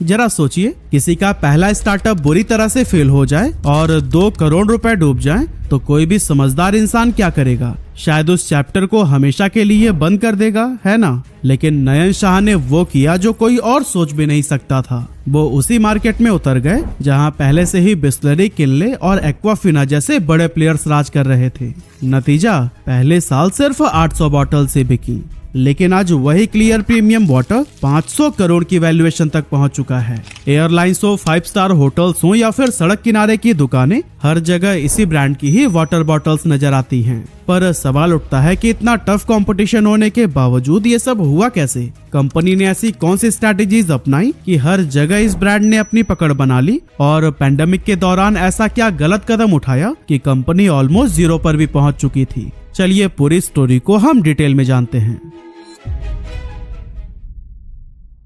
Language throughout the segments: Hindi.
जरा सोचिए, किसी का पहला स्टार्टअप बुरी तरह से फेल हो जाए और 2 करोड़ रुपए डूब जाएं, तो कोई भी समझदार इंसान क्या करेगा? शायद उस चैप्टर को हमेशा के लिए बंद कर देगा, है ना? लेकिन नयन शाह ने वो किया जो कोई और सोच भी नहीं सकता था। वो उसी मार्केट में उतर गए जहां पहले से ही बिस्लरी, किनले और एक्वाफिना जैसे बड़े प्लेयर्स राज कर रहे थे। नतीजा, पहले साल सिर्फ 800 बॉटल से बिकी, लेकिन आज वही क्लियर प्रीमियम वाटर 500 करोड़ की वैल्यूएशन तक पहुंच चुका है। एयरलाइंस हो, 5 स्टार होटल्स हो या फिर सड़क किनारे की दुकानें, हर जगह इसी ब्रांड की ही वाटर बॉटल्स नजर आती हैं। पर सवाल उठता है कि इतना टफ कंपटीशन होने के बावजूद ये सब हुआ कैसे? कंपनी ने ऐसी कौन सी स्ट्रैटेजीज अपनाई कि हर जगह इस ब्रांड ने अपनी पकड़ बना ली? और पैंडेमिक के दौरान ऐसा क्या गलत कदम उठाया कि कंपनी ऑलमोस्ट जीरो पर भी पहुंच चुकी थी? चलिए पूरी स्टोरी को हम डिटेल में जानते हैं।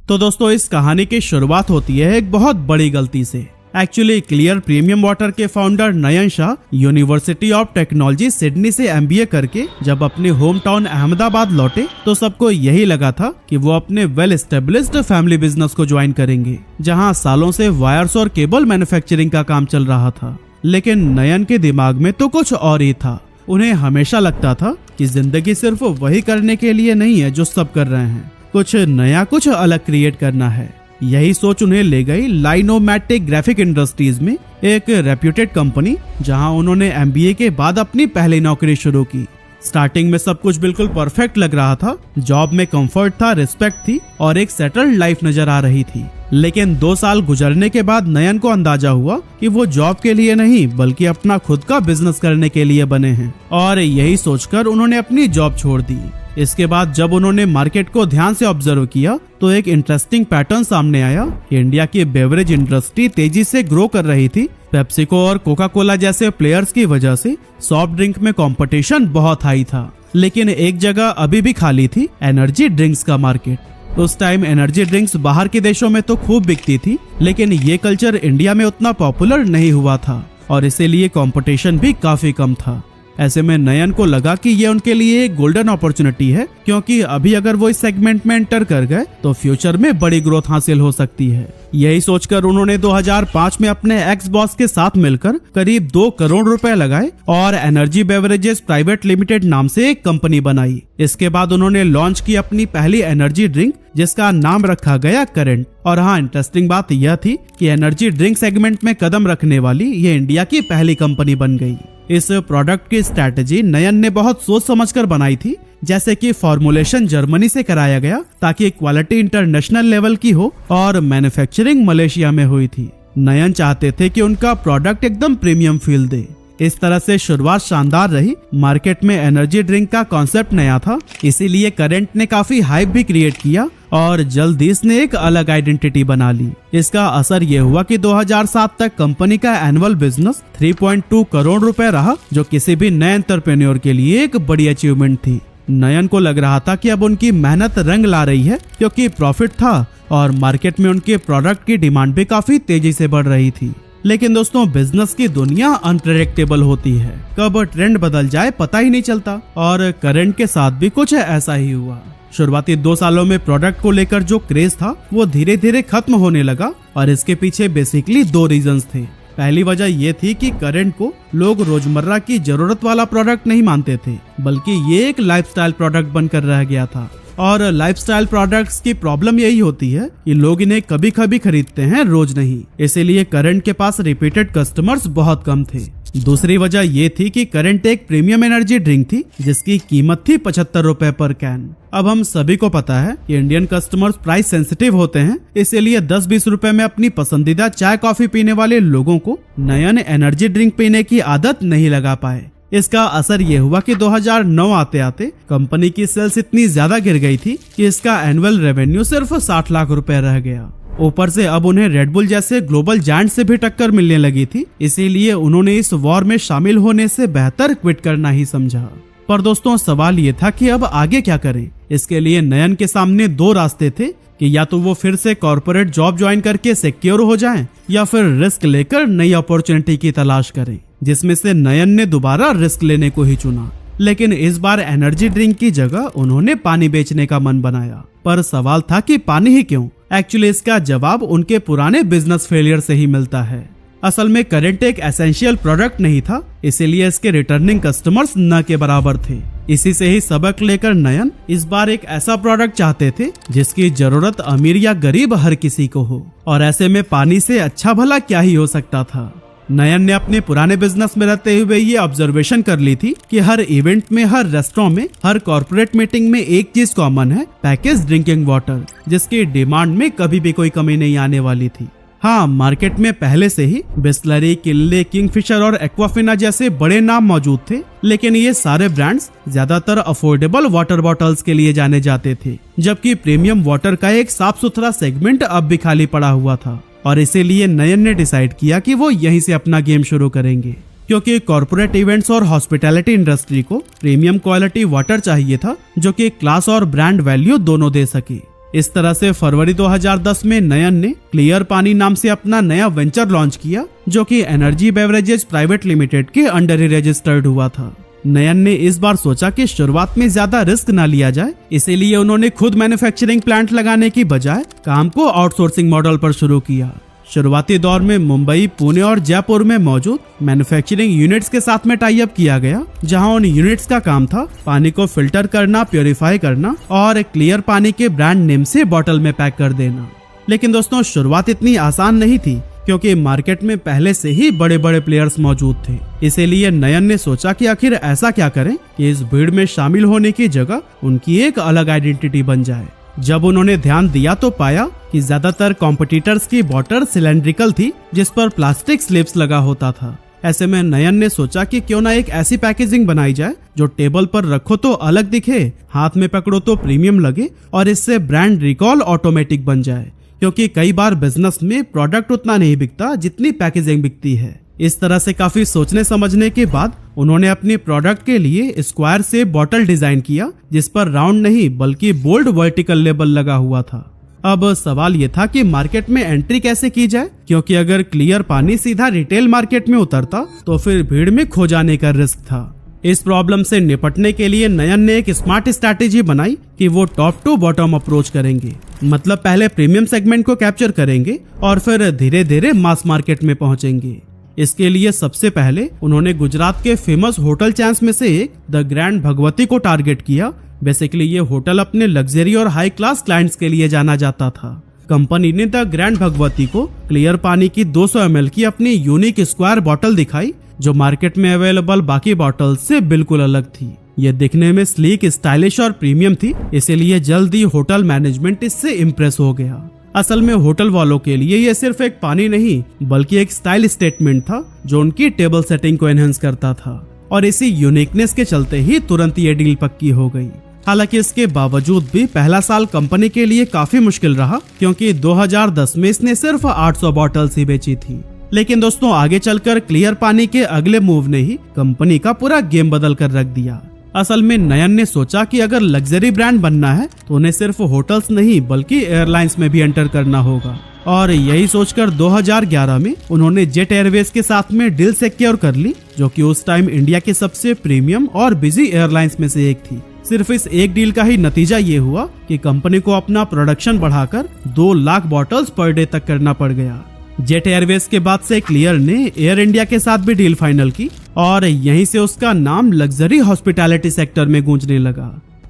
तो दोस्तों, इस कहानी की शुरुआत होती है एक बहुत बड़ी गलती से। एक्चुअली क्लियर प्रीमियम वाटर के founder Nayan Shah university of technology Sydney से MBA करके जब अपने होम टाउन अहमदाबाद लौटे तो सबको यही लगा था कि वो अपने वेल एस्टेब्लिश्ड फैमिली बिजनेस को ज्वाइन करेंगे, जहां सालों से वायर्स और केबल मैन्युफैक्चरिंग का काम चल रहा था। लेकिन नयन के दिमाग में तो कुछ और ही था। उन्हें हमेशा लगता था कि जिंदगी सिर्फ वही करने के लिए नहीं है जो सब कर रहे हैं, कुछ नया, कुछ अलग क्रिएट करना है। यही सोच उन्हें ले गई लाइनोमैटिक ग्राफिक इंडस्ट्रीज में, एक रेप्यूटेड कंपनी, जहां उन्होंने MBA के बाद अपनी पहली नौकरी शुरू की। स्टार्टिंग में सब कुछ बिल्कुल परफेक्ट लग रहा था। जॉब में कंफर्ट था, रिस्पेक्ट थी और एक सेटल्ड लाइफ नजर आ रही थी। लेकिन 2 साल गुजरने के बाद नयन को अंदाजा हुआ कि वो जॉब के लिए नहीं बल्कि अपना खुद का बिजनेस करने के लिए बने हैं, और यही सोचकर उन्होंने अपनी जॉब छोड़ दी। इसके बाद जब उन्होंने मार्केट को ध्यान से ऑब्जर्व किया तो एक इंटरेस्टिंग पैटर्न सामने आया। इंडिया की बेवरेज इंडस्ट्री तेजी से ग्रो कर रही थी। पेप्सिको और कोका कोला जैसे प्लेयर्स की वजह से सॉफ्ट ड्रिंक में कंपटीशन बहुत हाई था। लेकिन एक जगह अभी भी खाली थी, एनर्जी ड्रिंक्स का मार्केट। उस टाइम एनर्जी ड्रिंक्स बाहर के देशों में तो खूब बिकती थी, लेकिन ये कल्चर इंडिया में उतना पॉपुलर नहीं हुआ था और इसीलिए कंपटीशन भी काफी कम था। ऐसे में नयन को लगा कि ये उनके लिए एक गोल्डन अपॉर्चुनिटी है, क्योंकि अभी अगर वो इस सेगमेंट में एंटर कर गए तो फ्यूचर में बड़ी ग्रोथ हासिल हो सकती है। यही सोचकर उन्होंने 2005 में अपने एक्स बॉस के साथ मिलकर करीब 2 करोड़ रुपए लगाए और एनर्जी बेवरेजेस प्राइवेट लिमिटेड नाम से एक कंपनी बनाई। इसके बाद उन्होंने लॉन्च की अपनी पहली एनर्जी ड्रिंक, जिसका नाम रखा गया करंट। और हाँ, इंटरेस्टिंग बात यह थी कि एनर्जी ड्रिंक सेगमेंट में कदम रखने वाली ये इंडिया की पहली कंपनी बन गई। इस प्रोडक्ट की स्ट्रैटेजी नयन ने बहुत सोच समझकर बनाई थी, जैसे कि फॉर्मुलेशन जर्मनी से कराया गया ताकि क्वालिटी इंटरनेशनल लेवल की हो और मैन्युफैक्चरिंग मलेशिया में हुई थी। नयन चाहते थे कि उनका प्रोडक्ट एकदम प्रीमियम फील दे। इस तरह से शुरुआत शानदार रही। मार्केट में एनर्जी ड्रिंक का कॉन्सेप्ट नया था, इसीलिए करंट ने काफी हाइप भी क्रिएट किया और जल्दी इसने एक अलग आइडेंटिटी बना ली। इसका असर ये हुआ कि 2007 तक कंपनी का एनुअल बिजनेस 3.2 करोड़ रुपए रहा, जो किसी भी नए एंटरप्रेन्योर के लिए एक बड़ी अचीवमेंट थी। नयन को लग रहा था कि अब उनकी मेहनत रंग ला रही है, क्योंकि प्रॉफिट था और मार्केट में उनके प्रोडक्ट की डिमांड भी काफी तेजी से बढ़ रही थी। लेकिन दोस्तों, बिजनेस की दुनिया अनप्रेडिक्टेबल होती है, कब ट्रेंड बदल जाए पता ही नहीं चलता, और करंट के साथ भी कुछ ऐसा ही हुआ। शुरुआती 2 सालों में प्रोडक्ट को लेकर जो क्रेज था वो धीरे धीरे खत्म होने लगा और इसके पीछे बेसिकली 2 रीजंस थे। पहली वजह ये थी कि करंट को लोग रोजमर्रा की जरूरत वाला प्रोडक्ट नहीं मानते थे, बल्कि ये एक लाइफस्टाइल प्रोडक्ट बनकर रह गया था। और लाइफस्टाइल प्रोडक्ट्स की प्रॉब्लम यही होती है कि लोग इन्हें कभी कभी खरीदते हैं, रोज नहीं। इसीलिए करंट के पास रिपीटेड कस्टमर्स बहुत कम थे। दूसरी वजह ये थी कि करंट एक प्रीमियम एनर्जी ड्रिंक थी जिसकी कीमत थी 75 रुपए पर कैन। अब हम सभी को पता है कि इंडियन कस्टमर्स प्राइस सेंसिटिव होते हैं, इसीलिए 10-20 रुपए में अपनी पसंदीदा चाय कॉफी पीने वाले लोगों को नयन एनर्जी ड्रिंक पीने की आदत नहीं लगा पाए। इसका असर ये हुआ कि 2009 आते आते कंपनी की सेल्स इतनी ज्यादा गिर गई थी कि इसका एनुअल रेवेन्यू सिर्फ 60 लाख रुपए रह गया। ऊपर से अब उन्हें रेडबुल जैसे ग्लोबल जायंट से भी टक्कर मिलने लगी थी, इसीलिए उन्होंने इस वॉर में शामिल होने से बेहतर क्विट करना ही समझा। पर दोस्तों, सवाल ये था कि अब आगे क्या करें। इसके लिए नयन के सामने 2 रास्ते थे कि या तो वो फिर से कॉर्पोरेट जॉब ज्वाइन करके सिक्योर हो जाएं, या फिर रिस्क लेकर नई अपॉर्चुनिटी की तलाश करें, जिसमें से नयन ने दोबारा रिस्क लेने को ही चुना। लेकिन इस बार एनर्जी ड्रिंक की जगह उन्होंने पानी बेचने का मन बनाया। पर सवाल था कि पानी ही क्यों? एक्चुअली इसका जवाब उनके पुराने बिजनेस फेलियर से ही मिलता है। असल में करंट एक एसेंशियल प्रोडक्ट नहीं था, इसीलिए इसके रिटर्निंग कस्टमर्स न के बराबर थे। इसी से ही सबक लेकर नयन इस बार एक ऐसा प्रोडक्ट चाहते थे जिसकी जरूरत अमीर या गरीब हर किसी को हो, और ऐसे में पानी से अच्छा भला क्या ही हो सकता था। नयन ने अपने पुराने बिजनेस में रहते हुए ये ऑब्जर्वेशन कर ली थी कि हर इवेंट में, हर रेस्टोरेंट में, हर कॉर्पोरेट मीटिंग में एक चीज कॉमन है, पैकेज ड्रिंकिंग वाटर, जिसकी डिमांड में कभी भी कोई कमी नहीं आने वाली थी। हाँ, मार्केट में पहले से ही बिस्लरी, किनले, किंगफिशर और एक्वाफिना जैसे बड़े नाम मौजूद थे, लेकिन ये सारे ब्रांड्स ज्यादातर अफोर्डेबल वाटर बॉटल्स के लिए जाने जाते थे, जबकि प्रीमियम वाटर का एक साफ सुथरा सेगमेंट अब भी खाली पड़ा हुआ था। और इसीलिए नयन ने डिसाइड किया कि वो यहीं से अपना गेम शुरू करेंगे, क्योंकि कॉर्पोरेट इवेंट्स और हॉस्पिटैलिटी इंडस्ट्री को प्रीमियम क्वालिटी वाटर चाहिए था जो कि क्लास और ब्रांड वैल्यू दोनों दे सके। इस तरह से फरवरी 2010 में नयन ने क्लियर पानी नाम से अपना नया वेंचर लॉन्च किया, जो कि एनर्जी बेवरेजेस प्राइवेट लिमिटेड के अंडर ही रजिस्टर्ड हुआ था। नयन ने इस बार सोचा कि शुरुआत में ज्यादा रिस्क ना लिया जाए, इसीलिए उन्होंने खुद मैन्युफैक्चरिंग प्लांट लगाने की बजाय काम को आउटसोर्सिंग मॉडल पर शुरू किया। शुरुआती दौर में मुंबई, पुणे और जयपुर में मौजूद मैन्युफैक्चरिंग यूनिट्स के साथ में टाई अप किया गया, जहां उन यूनिट्स का काम था पानी को फिल्टर करना, प्योरीफाई करना और क्लियर पानी के ब्रांड नेम से बॉटल में पैक कर देना। लेकिन दोस्तों, शुरुआत इतनी आसान नहीं थी, क्योंकि मार्केट में पहले से ही बड़े बड़े प्लेयर्स मौजूद थे। इसीलिए नयन ने सोचा कि आखिर ऐसा क्या करें कि इस भीड़ में शामिल होने की जगह उनकी एक अलग आइडेंटिटी बन जाए। जब उन्होंने ध्यान दिया तो पाया कि ज्यादातर कॉम्पिटिटर्स की बॉटल सिलेंड्रिकल थी, जिस पर प्लास्टिक स्लिप्स लगा होता था। ऐसे में नयन ने सोचा कि क्यों ना एक ऐसी पैकेजिंग बनाई जाए जो टेबल पर रखो तो अलग दिखे, हाथ में पकड़ो तो प्रीमियम लगे, और इससे ब्रांड रिकॉल ऑटोमेटिक बन जाए, क्योंकि कई बार बिजनेस में प्रोडक्ट उतना नहीं बिकता जितनी पैकेजिंग बिकती है। इस तरह से काफी सोचने समझने के बाद उन्होंने अपने प्रोडक्ट के लिए स्क्वायर से बॉटल डिजाइन किया, जिस पर राउंड नहीं बल्कि बोल्ड वर्टिकल लेबल लगा हुआ था। अब सवाल ये था कि मार्केट में एंट्री कैसे की जाए, क्योंकि अगर क्लियर पानी सीधा रिटेल मार्केट में उतरता तो फिर भीड़ में खो जाने का रिस्क था। इस प्रॉब्लम से निपटने के लिए नयन ने एक स्मार्ट स्ट्रैटेजी बनाई कि वो टॉप टू बॉटम अप्रोच करेंगे, मतलब पहले प्रीमियम सेगमेंट को कैप्चर करेंगे और फिर धीरे धीरे मास मार्केट में पहुंचेंगे। इसके लिए सबसे पहले उन्होंने गुजरात के फेमस होटल चेन्स में से एक द ग्रैंड भगवती को टारगेट किया। बेसिकली ये होटल अपने लग्जरी और हाई क्लास क्लाइंट्स के लिए जाना जाता था। कंपनी ने द ग्रैंड भगवती को क्लियर पानी की 200 ml की अपनी यूनिक स्क्वायर बॉटल दिखाई, जो मार्केट में अवेलेबल बाकी बॉटल से बिल्कुल अलग थी। ये दिखने में स्लीक, स्टाइलिश और प्रीमियम थी, इसीलिए जल्द ही होटल मैनेजमेंट इससे इम्प्रेस हो गया। असल में होटल वालों के लिए ये सिर्फ एक पानी नहीं बल्कि एक स्टाइल स्टेटमेंट था, जो उनकी टेबल सेटिंग को एनहेंस करता था, और इसी यूनिकनेस के चलते ही तुरंत ये डील पक्की हो गई। हालांकि इसके बावजूद भी पहला साल कंपनी के लिए काफी मुश्किल रहा, क्योंकि 2010 में इसने सिर्फ 800 बॉटल्स ही बेची थी। लेकिन दोस्तों, आगे चलकर क्लियर पानी के अगले मूव ने ही कंपनी का पूरा गेम बदल कर रख दिया। असल में नयन ने सोचा कि अगर लग्जरी ब्रांड बनना है तो उन्हें सिर्फ होटल्स नहीं बल्कि एयरलाइंस में भी एंटर करना होगा, और यही सोचकर 2011 में उन्होंने जेट एयरवेज के साथ में डील सिक्योर कर ली, जो कि उस टाइम इंडिया के सबसे प्रीमियम और बिजी एयरलाइंस में से एक थी। सिर्फ इस एक डील का ही नतीजा ये हुआ कि कंपनी को अपना प्रोडक्शन बढ़ाकर 2 लाख बॉटल्स पर डे तक करना पड़ गया। जेट एयरवेज के बाद से क्लियर ने एयर इंडिया के साथ भी डील फाइनल की, और यहीं से उसका नाम लग्जरी हॉस्पिटैलिटी सेक्टर में गूंजने लगा।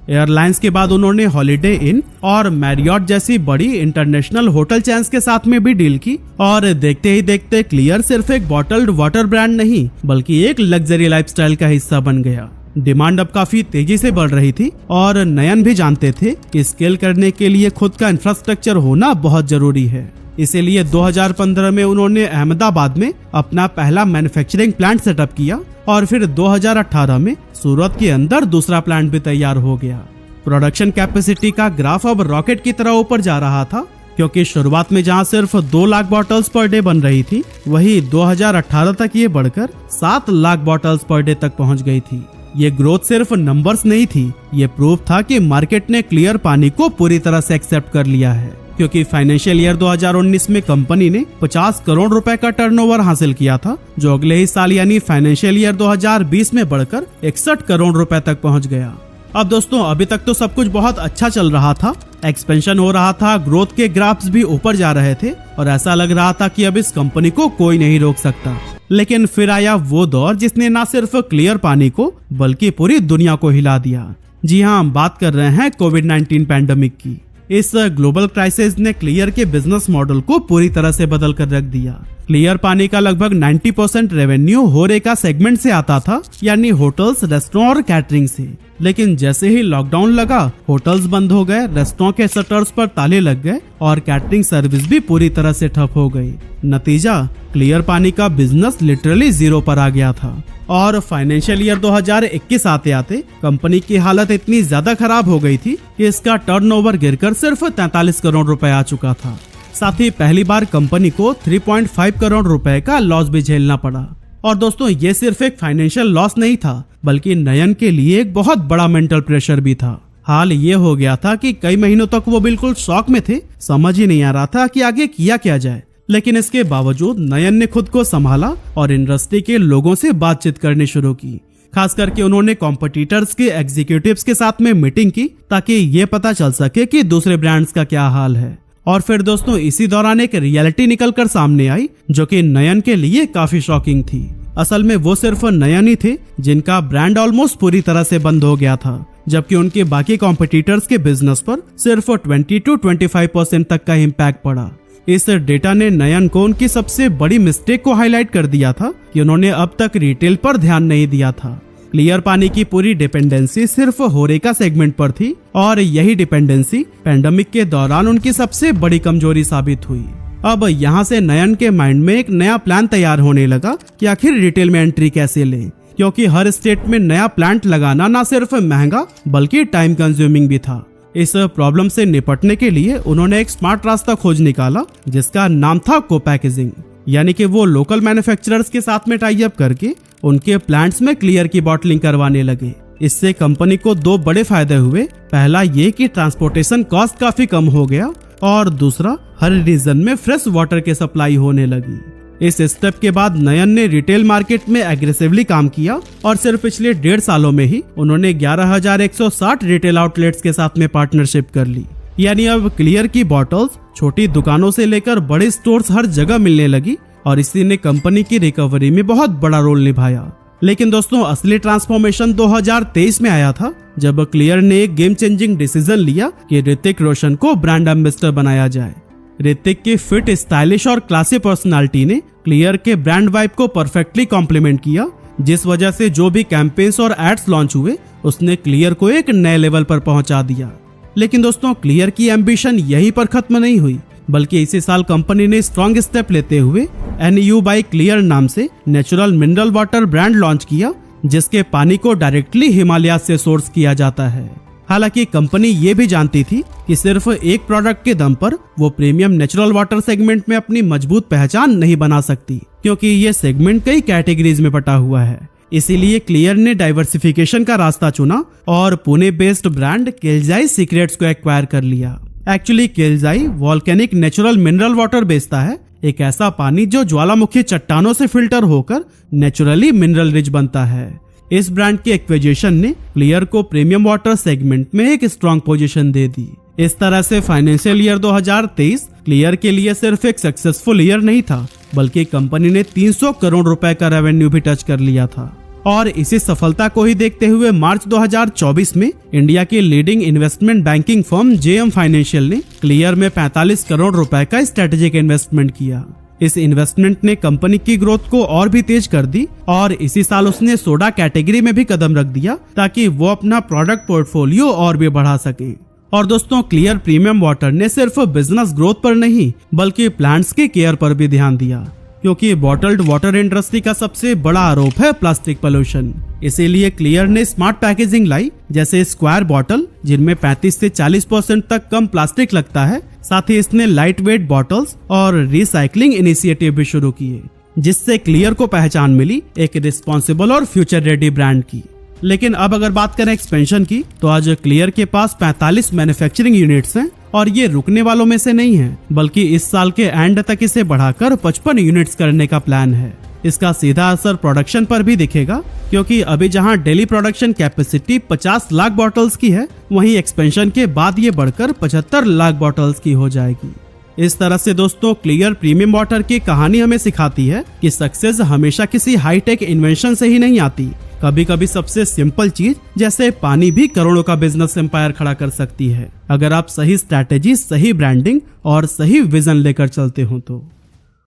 एयरलाइंस के बाद उन्होंने हॉलिडे इन और मैरियट जैसी बड़ी इंटरनेशनल होटल चेन्स के साथ में भी डील की, और देखते ही देखते क्लियर सिर्फ एक बॉटल्ड वाटर ब्रांड नहीं बल्कि एक लग्जरी लाइफस्टाइल का हिस्सा बन गया। डिमांड अब काफी तेजी से बढ़ रही थी, और नयन भी जानते थे कि स्केल करने के लिए खुद का इंफ्रास्ट्रक्चर होना बहुत जरूरी है। इसीलिए 2015 में उन्होंने अहमदाबाद में अपना पहला मैन्युफैक्चरिंग प्लांट सेटअप किया, और फिर 2018 में सूरत के अंदर दूसरा प्लांट भी तैयार हो गया। प्रोडक्शन कैपेसिटी का ग्राफ अब रॉकेट की तरह ऊपर जा रहा था, क्योंकि शुरुआत में जहां सिर्फ 2 लाख बॉटल्स पर डे बन रही थी, वही 2018 तक ये बढ़कर 7 लाख बॉटल्स पर डे तक पहुंच गई थी। ये ग्रोथ सिर्फ नंबर्स नहीं थी, ये प्रूफ था कि मार्केट ने क्लियर पानी को पूरी तरह से एक्सेप्ट कर लिया है, क्योंकि फाइनेंशियल ईयर 2019 में कंपनी ने 50 करोड़ रुपए का टर्नओवर हासिल किया था, जो अगले ही साल यानी फाइनेंशियल ईयर 2020 में बढ़कर 61 करोड़ रुपए तक पहुंच गया। अब दोस्तों अभी तक तो सब कुछ बहुत अच्छा चल रहा था, एक्सपेंशन हो रहा था, ग्रोथ के ग्राफ्स भी ऊपर जा रहे थे और ऐसा लग रहा था कि अब इस कंपनी को कोई नहीं रोक सकता। लेकिन फिर आया वो दौर जिसने न सिर्फ क्लियर पानी को बल्कि पूरी दुनिया को हिला दिया। जी हाँ, हम बात कर रहे हैं कोविड-19 पैंडेमिक की। इस ग्लोबल क्राइसिस ने क्लियर के बिजनेस मॉडल को पूरी तरह से बदल कर रख दिया। क्लियर पानी का लगभग 90% रेवेन्यू होरेका सेगमेंट से आता था, यानी होटल्स, रेस्टोरेंट और कैटरिंग से। लेकिन जैसे ही लॉकडाउन लगा, होटल्स बंद हो गए, रेस्टोरेंट के शटर्स पर ताले लग गए और कैटरिंग सर्विस भी पूरी तरह से ठप हो गई। नतीजा, क्लियर पानी का बिजनेस लिटरली जीरो पर आ गया था और फाइनेंशियल ईयर 2021 आते आते कंपनी की हालत इतनी ज्यादा खराब हो गई थी कि इसका टर्नओवर गिरकर सिर्फ 43 करोड़ रुपए आ चुका था। साथ ही पहली बार कंपनी को 3.5 करोड़ रुपए का लॉस भी झेलना पड़ा। और दोस्तों ये सिर्फ एक फाइनेंशियल लॉस नहीं था, बल्कि नयन के लिए एक बहुत बड़ा मेंटल प्रेशर भी था। हाल ये हो गया था कि कई महीनों तक वो बिल्कुल शॉक में थे, समझ ही नहीं आ रहा था कि आगे किया क्या जाए। लेकिन इसके बावजूद नयन ने खुद को संभाला और इंडस्ट्री के लोगों से बातचीत करनी शुरू की। खास करके उन्होंने कॉम्पिटिटर्स के एग्जीक्यूटिव्स के साथ में मीटिंग की ताकि ये पता चल सके कि दूसरे ब्रांड्स का क्या हाल है। और फिर दोस्तों इसी दौरान एक रियलिटी निकलकर सामने आई जो कि नयन के लिए काफी शॉकिंग थी। असल में वो सिर्फ नयन ही थे जिनका ब्रांड ऑलमोस्ट पूरी तरह से बंद हो गया था, जबकि उनके बाकी कॉम्पिटिटर्स के बिजनेस पर सिर्फ 20 to 25% तक का इम्पैक्ट पड़ा। इस डेटा ने नयन को उनकी सबसे बड़ी मिस्टेक को हाईलाइट कर दिया था कि उन्होंने अब तक रिटेल पर ध्यान नहीं दिया था। क्लियर पानी की पूरी डिपेंडेंसी सिर्फ होरेका सेगमेंट पर थी और यही डिपेंडेंसी पैंडेमिक के दौरान उनकी सबसे बड़ी कमजोरी साबित हुई। अब यहाँ से नयन के माइंड में एक नया प्लान तैयार होने लगा कि आखिर रिटेल में एंट्री कैसे लें, क्योंकि हर स्टेट में नया प्लांट लगाना न सिर्फ महंगा बल्कि टाइम कंज्यूमिंग भी था। इस प्रॉब्लम से निपटने के लिए उन्होंने एक स्मार्ट रास्ता खोज निकाला जिसका नाम था को-पैकेजिंग, यानी कि वो लोकल मैन्युफैक्चरर्स के साथ में टाई अप करके उनके प्लांट्स में क्लियर की बॉटलिंग करवाने लगे। इससे कंपनी को दो बड़े फायदे हुए। पहला ये कि ट्रांसपोर्टेशन कॉस्ट काफी कम हो गया और दूसरा हर रीजन में फ्रेश वाटर की सप्लाई होने लगी। इस स्टेप के बाद नयन ने रिटेल मार्केट में एग्रेसिवली काम किया और सिर्फ पिछले 1.5 सालों में ही उन्होंने 11,160 रिटेल आउटलेट्स के साथ में पार्टनरशिप कर ली। यानी अब क्लियर की बॉटल्स छोटी दुकानों से लेकर बड़े स्टोर्स हर जगह मिलने लगी और इसी ने कंपनी की रिकवरी में बहुत बड़ा रोल निभाया। लेकिन दोस्तों असली ट्रांसफॉर्मेशन 2023 में आया था, जब क्लियर ने एक गेम चेंजिंग डिसीजन लिया कि ऋतिक रोशन को ब्रांड एम्बेसडर बनाया जाए। ऋतिक की फिट, स्टाइलिश और क्लासी पर्सनालिटी ने क्लियर के ब्रांड वाइब को परफेक्टली कॉम्प्लीमेंट किया, जिस वजह से जो भी कैंपेन्स और एड्स लॉन्च हुए उसने क्लियर को एक नए लेवल पर पहुंचा दिया। लेकिन दोस्तों क्लियर की एम्बिशन यहीं पर खत्म नहीं हुई, बल्कि इसी साल कंपनी ने स्ट्रॉन्ग स्टेप लेते हुए NU बाय क्लियर नाम से natural mineral water brand launch किया, जिसके पानी को डायरेक्टली हिमालय से सोर्स किया जाता है। हालांकि कंपनी ये भी जानती थी कि सिर्फ एक प्रोडक्ट के दम पर वो प्रीमियम नेचुरल वाटर सेगमेंट में अपनी मजबूत पहचान नहीं बना सकती, क्योंकि ये सेगमेंट कई कैटेगरीज में बटा हुआ है। इसीलिए क्लियर ने डाइवर्सिफिकेशन का रास्ता चुना और पुणे बेस्ड ब्रांड केल्जाई सीक्रेट्स को एक्वायर कर लिया। एक्चुअली केल्जाई वॉल्केनिक नेचुरल मिनरल वाटर बेचता है, एक ऐसा पानी जो ज्वालामुखी चट्टानों से फिल्टर होकर नेचुरली मिनरल रिच बनता है। इस ब्रांड के एक्विजिशन ने क्लियर को प्रीमियम वाटर सेगमेंट में एक स्ट्रॉन्ग पोजीशन दे दी। इस तरह से फाइनेंशियल ईयर 2023 क्लियर के लिए सिर्फ एक सक्सेसफुल ईयर नहीं था, बल्कि कंपनी ने 300 करोड़ रुपए का रेवेन्यू भी टच कर लिया था। और इसी सफलता को ही देखते हुए मार्च 2024 में इंडिया की leading investment banking firm JM financial ने क्लियर में 45 करोड़ रुपए का स्ट्रेटेजिक इन्वेस्टमेंट किया। इस इन्वेस्टमेंट ने कंपनी की ग्रोथ को और भी तेज कर दी और इसी साल उसने सोडा कैटेगरी में भी कदम रख दिया ताकि वो अपना प्रोडक्ट पोर्टफोलियो और भी बढ़ा सके। और दोस्तों क्लियर प्रीमियम वाटर ने सिर्फ बिजनेस ग्रोथ पर नहीं बल्कि प्लांट्स की केयर पर भी ध्यान दिया, क्योंकि बॉटल्ड वाटर इंडस्ट्री का सबसे बड़ा आरोप है प्लास्टिक पोल्यूशन। इसीलिए क्लियर ने स्मार्ट पैकेजिंग लाई, जैसे स्क्वायर बॉटल जिनमें 35 से 40% तक कम प्लास्टिक लगता है। साथ ही इसने लाइट वेट बॉटल्स और रिसाइकलिंग इनिशिएटिव भी शुरू किए, जिससे क्लियर को पहचान मिली एक रिस्पॉन्सिबल और फ्यूचर रेडी ब्रांड की। लेकिन अब अगर बात करें एक्सपेंशन की, तो आज क्लियर के पास 45 मैन्युफैक्चरिंग यूनिट्स हैं और ये रुकने वालों में से नहीं है, बल्कि इस साल के एंड तक इसे बढ़ाकर 55 यूनिट्स करने का प्लान है। इसका सीधा असर प्रोडक्शन पर भी दिखेगा, क्योंकि अभी जहां daily production capacity 50 lakh bottles की है, वहीं एक्सपेंशन के बाद ये बढ़कर 75 लाख बॉटल्स की हो जाएगी। इस तरह से दोस्तों क्लियर प्रीमियम वाटर की कहानी हमें सिखाती है कि सक्सेस हमेशा किसी हाईटेक इन्वेंशन से ही नहीं आती। कभी कभी सबसे सिंपल चीज जैसे पानी भी करोड़ों का बिजनेस एम्पायर खड़ा कर सकती है, अगर आप सही स्ट्रैटेजी, सही ब्रांडिंग और सही विजन लेकर चलते हो तो।